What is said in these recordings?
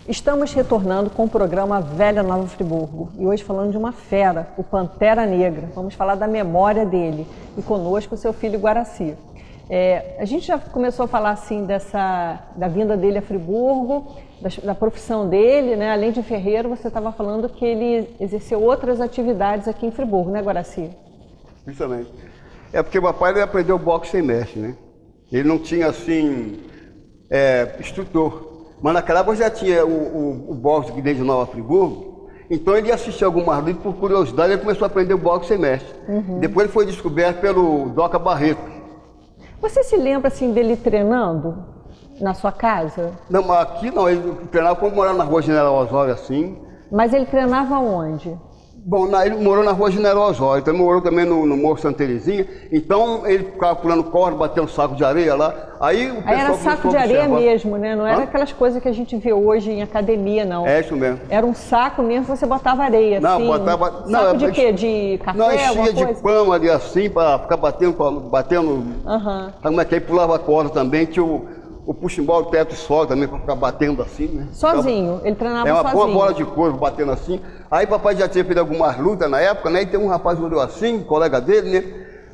Estamos retornando com o programa Velha Nova Friburgo e hoje falando de uma fera, o Pantera Negra. Vamos falar da memória dele e conosco o seu filho Guaraci. A gente já começou a falar assim da vinda dele a Friburgo, da profissão dele, né? Além de ferreiro, você estava falando que ele exerceu outras atividades aqui em Friburgo, né, Guaraci? Justamente. É porque o papai ele aprendeu boxe sem mestre, né? Ele não tinha assim instrutor. Mas naquela época já tinha o boxe aqui dentro de Nova Friburgo, então ele assistia algumas lutas por curiosidade, ele começou a aprender o boxe sem mestre. Depois ele foi descoberto pelo Doca Barreto. Você se lembra assim dele treinando na sua casa? Não, aqui não, ele treinava quando morava na Rua General Osório assim. Mas ele treinava onde? Bom, ele morou na Rua General Osório, então morou também no Morro Santa Terezinha, então ele ficava pulando corda, batendo saco de areia lá. Aí o pessoal era saco de areia mesmo, né? Não era aquelas coisas que a gente vê hoje em academia, não. É isso mesmo. Era um saco mesmo, você botava areia, não, assim. Botava... Saco de quê? De café, não, enchia de coisa? pão ali assim, para ficar batendo. Sabe como é que aí pulava corda também, tinha o puxa-bola, o teto de sol também, para ficar batendo assim, né? Sozinho, ele treinava sozinho. É uma boa bola de couro batendo assim. Aí papai já tinha feito algumas lutas na época, né? E tem um rapaz que olhou assim, colega dele, né?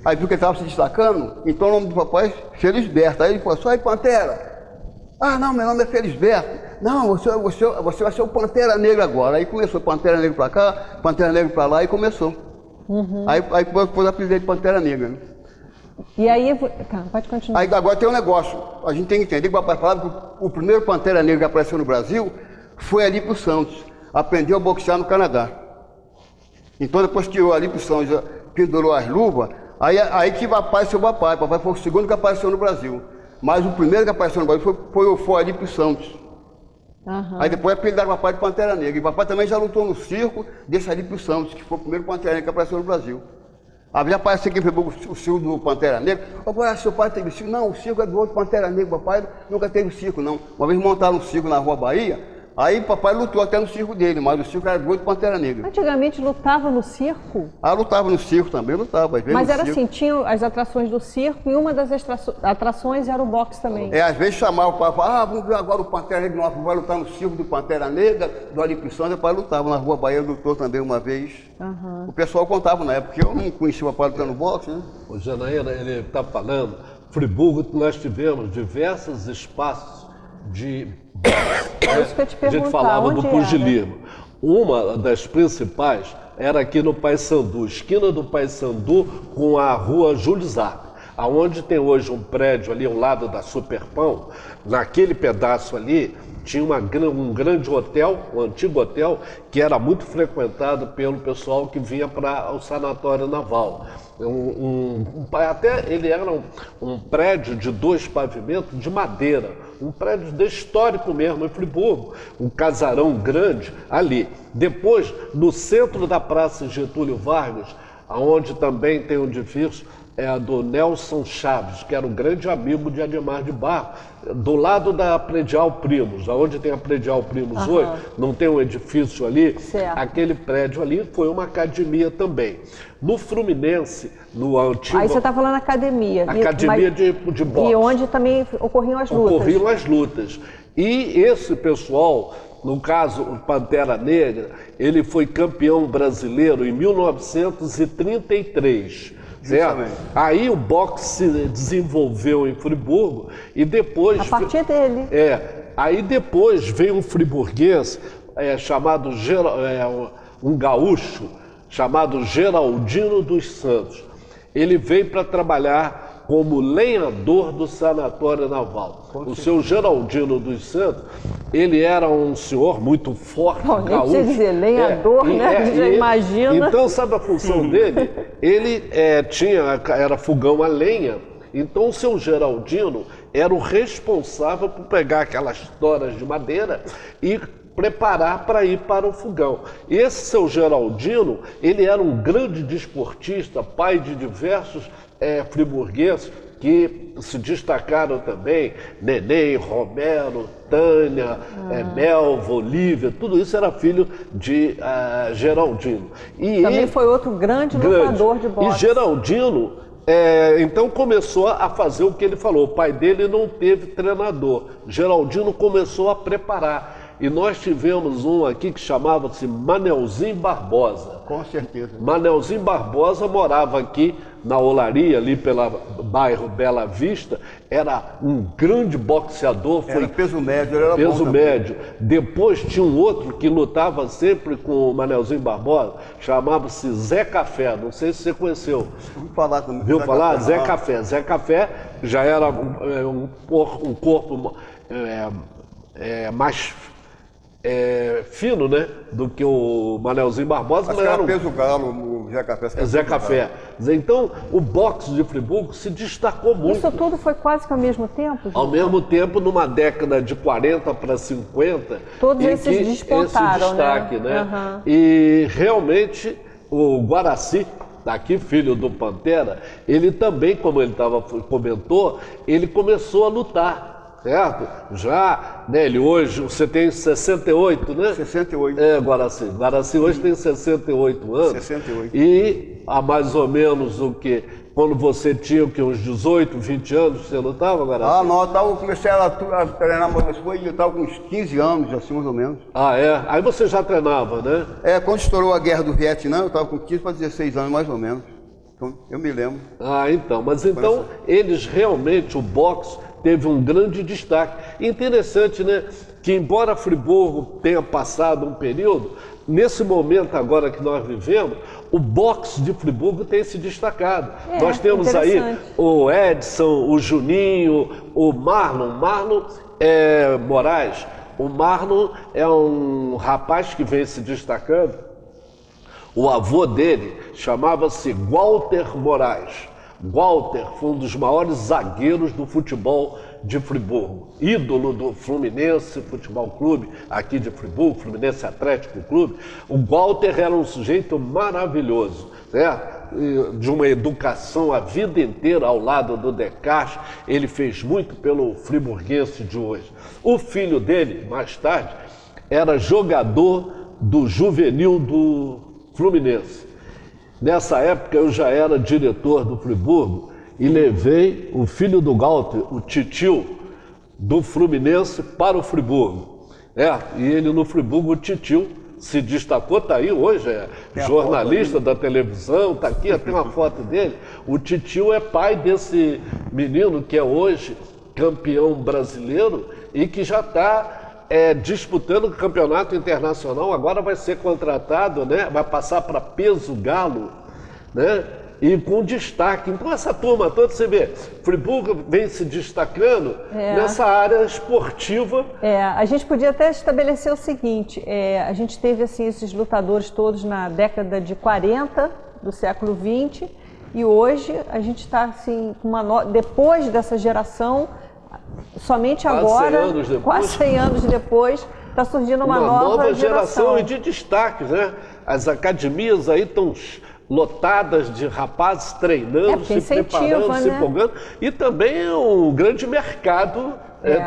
Aí viu que ele estava se destacando, então o nome do papai é Felisberto. Aí ele falou assim: aí Pantera. Ah, não, meu nome é Felisberto. Não, você vai ser o Pantera Negra agora. Aí começou Pantera Negra para cá, Pantera Negra para lá e começou. Aí depois apelidei de Pantera Negra, né? E aí, tá, pode continuar. Aí agora tem um negócio, a gente tem que entender que o papai falava que o primeiro Pantera Negra que apareceu no Brasil foi ali para o Santos, aprendeu a boxear no Canadá. Então depois que o Alípio Santos pendurou as luvas, aí que apareceu o papai foi o segundo que apareceu no Brasil. Mas o primeiro que apareceu no Brasil foi o Alípio Santos. Aí depois apelidaram o papai de Pantera Negra. E o papai também já lutou no circo desse Alípio Santos, que foi o primeiro Pantera Negra que apareceu no Brasil. Já apareceu aqui o circo do Pantera Negra. Papai, seu pai teve circo? Não, o circo é do outro Pantera Negra. Papai nunca teve circo, não. Uma vez montaram um circo na Rua Bahia, aí papai lutou até no circo dele, mas o circo era do outro Pantera Negra. Antigamente lutava no circo? Lutava no circo também, lutava. Mas era assim, tinham as atrações do circo e uma das atrações era o boxe também. Às vezes chamava o pai, vamos ver agora o Pantera Negra, vai lutar no circo do Pantera Negra, do Alípio Santos. O pai lutava na Rua Bahia, lutou também uma vez. O pessoal contava na época, porque eu não conhecia o papai lutando boxe, né? O Janaína, ele está falando, Friburgo, nós tivemos diversos espaços de É isso que eu te perguntar, a gente falava do pugilismo. Uma das principais era aqui no Paissandu, esquina do Paissandu com a rua Júlio Zarco, aonde tem hoje um prédio ali ao lado da Superpão. Naquele pedaço ali tinha um grande hotel, um antigo hotel, que era muito frequentado pelo pessoal que vinha para o sanatório naval. Até ele era um prédio de 2 pavimentos de madeira, um prédio histórico mesmo em Friburgo, um casarão grande ali. Depois, no centro da Praça Getúlio Vargas, onde também tem um edifício do Nelson Chaves, que era um grande amigo de Ademar de Barro, do lado da Predial Primos, onde tem a Predial Primos hoje, não tem um edifício ali? Certo. Aquele prédio ali foi uma academia também. No Fluminense, no antigo... Aí você está falando academia. Academia de boxe. E onde também ocorriam as lutas. Ocorriam as lutas. E esse pessoal, no caso o Pantera Negra, ele foi campeão brasileiro em 1933. Certo? Aí o boxe se desenvolveu em Friburgo e depois... A partir dele. Aí depois veio um friburguês chamado, um gaúcho, chamado Geraldino dos Santos. Ele veio para trabalhar como lenhador do sanatório naval. O seu Geraldino dos Santos, ele era um senhor muito forte, gaúcho. Nem precisa dizer lenhador, né? Já imagina. Então, sabe a função dele? Ele era fogão a lenha. Então, o seu Geraldino era o responsável por pegar aquelas toras de madeira e preparar para ir para o fogão. Esse seu Geraldino, ele era um grande desportista, pai de diversos friburgueses que se destacaram também, Neném, Romero, Tânia, Melva, Olívia, tudo isso era filho de Geraldino. E também foi outro grande lutador de boxe. E Geraldino, então começou a fazer o que ele falou. O pai dele não teve treinador. Geraldino começou a preparar. E nós tivemos um aqui que chamava-se Manelzinho Barbosa. Com certeza. Manelzinho Barbosa morava aqui na Olaria, ali pelo bairro Bela Vista. Era um grande boxeador. Era peso médio, ele era peso bom médio. Depois tinha um outro que lutava sempre com o Manelzinho Barbosa, chamava-se Zé Café. Não sei se você conheceu. Ouvi falar também. Viu falar? Zé Café. Zé Café já era um corpo mais fino, né, do que o Manelzinho Barbosa. Acho que era peso galo, o Zé Café. Zé Café. Então, o boxe de Friburgo se destacou muito. Isso tudo foi quase que ao mesmo tempo? Ao mesmo tempo, numa década de 40 para 50. Todos esses despontaram, esse destaque, né? Uhum. E realmente o Guaraci, daqui filho do Pantera, ele também, como ele comentou, ele começou a lutar. Certo? Já, né, ele hoje, você tem 68, né? 68. Guaraci. Guaraci hoje tem 68 anos. 68. E há mais ou menos o que? Quando você tinha o que, uns 18, 20 anos, você lutava, Guaraci? Ah, não, eu comecei a treinar, mas eu estava com uns 15 anos, assim, mais ou menos. Ah, é? Aí você já treinava, né? Quando estourou a guerra do Vietnã, eu estava com 15 para 16 anos, mais ou menos. Então, eu me lembro. Ah, então. Mas então, eles realmente, o boxe teve um grande destaque. Interessante, né, que embora Friburgo tenha passado um período, nesse momento agora que nós vivemos, o boxe de Friburgo tem se destacado. Nós temos aí o Edson, o Juninho, o Marlon Moraes. O Marlon é um rapaz que vem se destacando. O avô dele chamava-se Walter Moraes. Walter foi um dos maiores zagueiros do futebol de Friburgo, ídolo do Fluminense Futebol Clube, aqui de Friburgo, Fluminense Atlético Clube. O Walter era um sujeito maravilhoso, certo? De uma educação a vida inteira ao lado do Descartes. Ele fez muito pelo friburguense de hoje. O filho dele, mais tarde, era jogador do juvenil do Fluminense. Nessa época eu já era diretor do Friburgo e levei o filho do Walter, o Titio, do Fluminense para o Friburgo. E ele no Friburgo, o Titio, se destacou, está aí hoje, jornalista da televisão, está aqui, tem uma foto dele. O Titio é pai desse menino que é hoje campeão brasileiro e que já está disputando o campeonato internacional, agora vai ser contratado, né? Vai passar para peso galo, né? E com destaque. Então essa turma toda, você vê, Friburgo vem se destacando nessa área esportiva. A gente podia até estabelecer o seguinte, a gente teve assim, esses lutadores todos na década de 40 do século 20 e hoje a gente está assim, depois dessa geração, somente agora, quase 100 anos depois, está surgindo uma nova geração e de destaques, né? As academias aí estão lotadas de rapazes treinando, se preparando, se empolgando, e também um grande mercado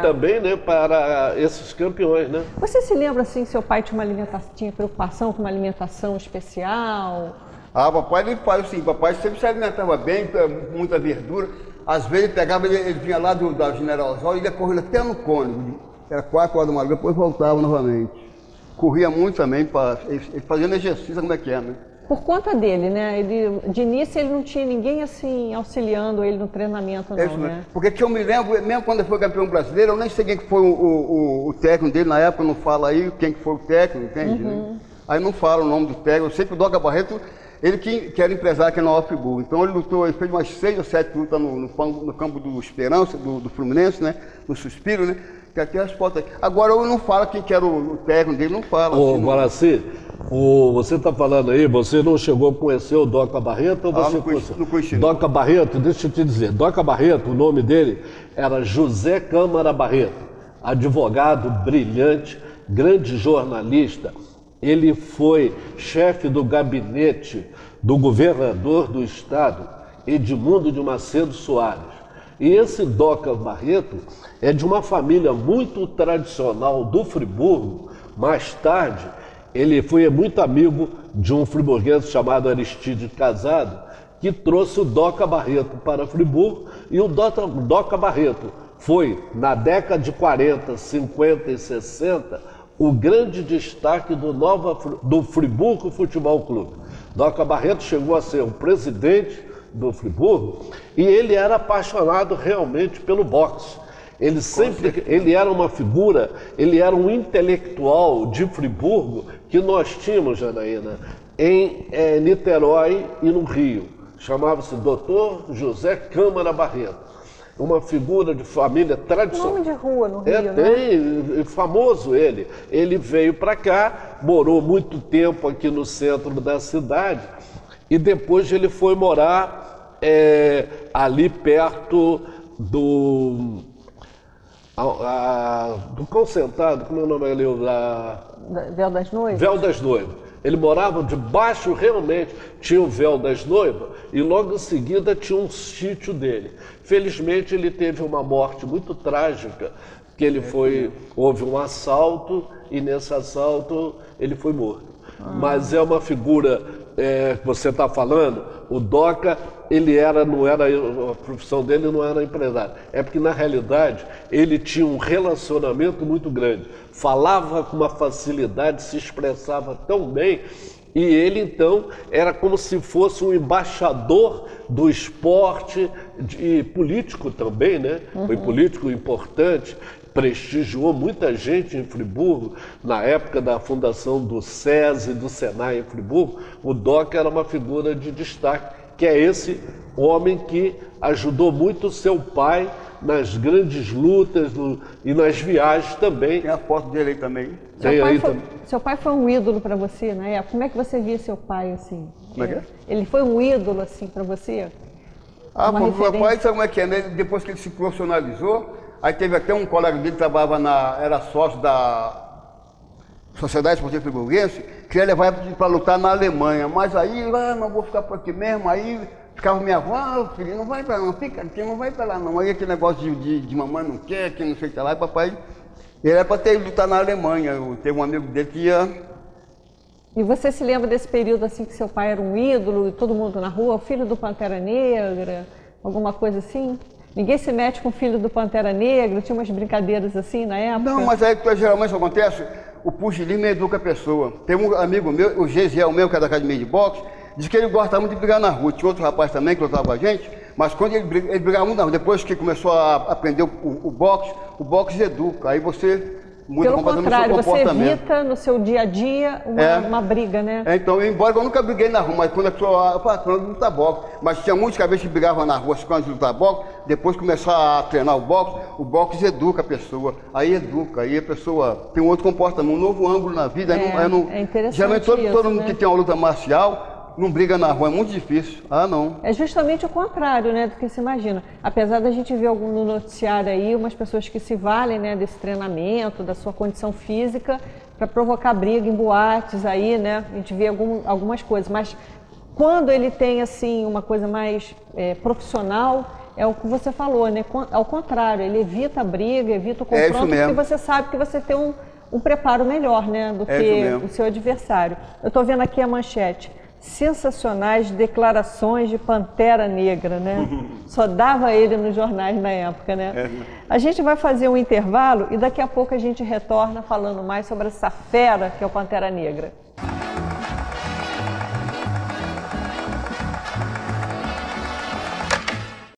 também, né, para esses campeões, né? Você se lembra assim, seu pai tinha preocupação com uma alimentação especial? Papai ele faz assim, papai sempre se alimentava bem, muita verdura. Às vezes ele pegava, ele vinha lá da General Osório e ia correndo até no Cônigo. Era 4 horas da madrugada, depois voltava novamente. Corria muito também, ele fazendo exercício, como é que é, né? Por conta dele, né? De início ele não tinha ninguém assim auxiliando ele no treinamento, não, né? Porque que eu me lembro, mesmo quando ele foi campeão brasileiro, eu nem sei quem que foi o técnico dele na época, não fala aí quem que foi o técnico, entende? Né? Aí não fala o nome do técnico, eu sei que o Doca Barreto, ele que era empresário aqui na Friburgo. Então ele lutou, ele fez umas 6 ou 7 lutas no campo do Esperança, do Fluminense, né? No Suspiro, né? Que até as fotos aqui. Agora eu não falo quem que era o técnico dele, não fala. Ô, Guaraci, você está falando aí, você não chegou a conhecer o Doca Barreto? Ou você não conheci. Doca Barreto, deixa eu te dizer, Doca Barreto, o nome dele era José Câmara Barreto, advogado brilhante, grande jornalista. Ele foi chefe do gabinete do governador do estado, Edmundo de Macedo Soares. E esse Doca Barreto é de uma família muito tradicional do Friburgo. Mais tarde, ele foi muito amigo de um friburguense chamado Aristide Casado, que trouxe o Doca Barreto para Friburgo. E o Doca Barreto foi, na década de 40, 50 e 60, o grande destaque do Friburgo Futebol Clube. Doca Barreto chegou a ser o presidente do Friburgo e ele era apaixonado realmente pelo boxe. Ele era uma figura, ele era um intelectual de Friburgo que nós tínhamos, Janaína, em Niterói e no Rio. Chamava-se Dr. José Câmara Barreto. Uma figura de família tradicional. Nome de rua no Rio, Tem, famoso ele. Ele veio para cá, morou muito tempo aqui no centro da cidade e depois ele foi morar ali perto do Concentrado, como é o nome ali? Véu das Noivas? Véu das Noivas. Ele morava debaixo, realmente, tinha o Véu das Noivas e logo em seguida tinha um sítio dele. Felizmente ele teve uma morte muito trágica, que houve um assalto e nesse assalto ele foi morto. Mas é uma figura que você está falando, o Doca, a profissão dele não era empresário. É porque na realidade ele tinha um relacionamento muito grande. Falava com uma facilidade, se expressava tão bem e ele então era como se fosse um embaixador do esporte e político também, né? Foi político importante, prestigiou muita gente em Friburgo. Na época da fundação do SESI e do SENAI em Friburgo, o Doca era uma figura de destaque, que é esse homem que ajudou muito seu pai nas grandes lutas e nas viagens também. Tem a foto dele aí também. Seu pai foi um ídolo para você, né? Como é que você via seu pai assim? Como é que é? Ele foi um ídolo assim para você? Meu pai, sabe como é que é, né? Depois que ele se profissionalizou, aí teve até um colega dele que trabalhava era sócio da Sociedade Esportiva Friburguense, queria levar ele para lutar na Alemanha, mas aí, não vou ficar por aqui mesmo, aí ficava minha avó, filho, não vai para lá não, fica aqui, não vai para lá não. Aí aquele negócio de mamãe não quer, que não sei o que lá, e papai, ele era para ter lutar na Alemanha, teve um amigo dele que ia. E você se lembra desse período assim que seu pai era um ídolo, e todo mundo na rua, o filho do Pantera Negra, alguma coisa assim? Ninguém se mete com o filho do Pantera Negra, tinha umas brincadeiras assim na época? Não, mas aí geralmente isso acontece, o pugilismo educa a pessoa. Tem um amigo meu, o Gesiel mesmo, que é da academia de boxe, diz que ele gosta muito de brigar na rua. Tinha outro rapaz também que lutava com a gente, mas quando ele brigava muito na rua, depois que começou a aprender o boxe educa, aí você muda completamente o seu comportamento. Pelo contrário, você evita no seu dia a dia uma briga, né? Então, embora eu nunca briguei na rua, mas quando a pessoa falava, luta boxe, mas tinha muitos cabeças que brigavam na rua, quando lutar boxe, depois começou a treinar o boxe educa a pessoa, aí a pessoa tem um outro comportamento, um novo ângulo na vida. É interessante. Geralmente todo mundo que tem uma luta marcial não briga na rua, é muito difícil. Não. É justamente o contrário, né, do que se imagina. Apesar da gente ver no noticiário aí umas pessoas que se valem, né, desse treinamento, da sua condição física, para provocar briga em boates aí, né, a gente vê algumas coisas. Mas quando ele tem, assim, uma coisa mais profissional, é o que você falou, né, ao contrário, ele evita a briga, evita o confronto, porque você sabe que você tem um preparo melhor, né, do que o seu adversário. Eu estou vendo aqui a manchete. Sensacionais declarações de Pantera Negra, né? Só dava ele nos jornais na época, né? A gente vai fazer um intervalo e daqui a pouco a gente retorna falando mais sobre essa fera que é o Pantera Negra.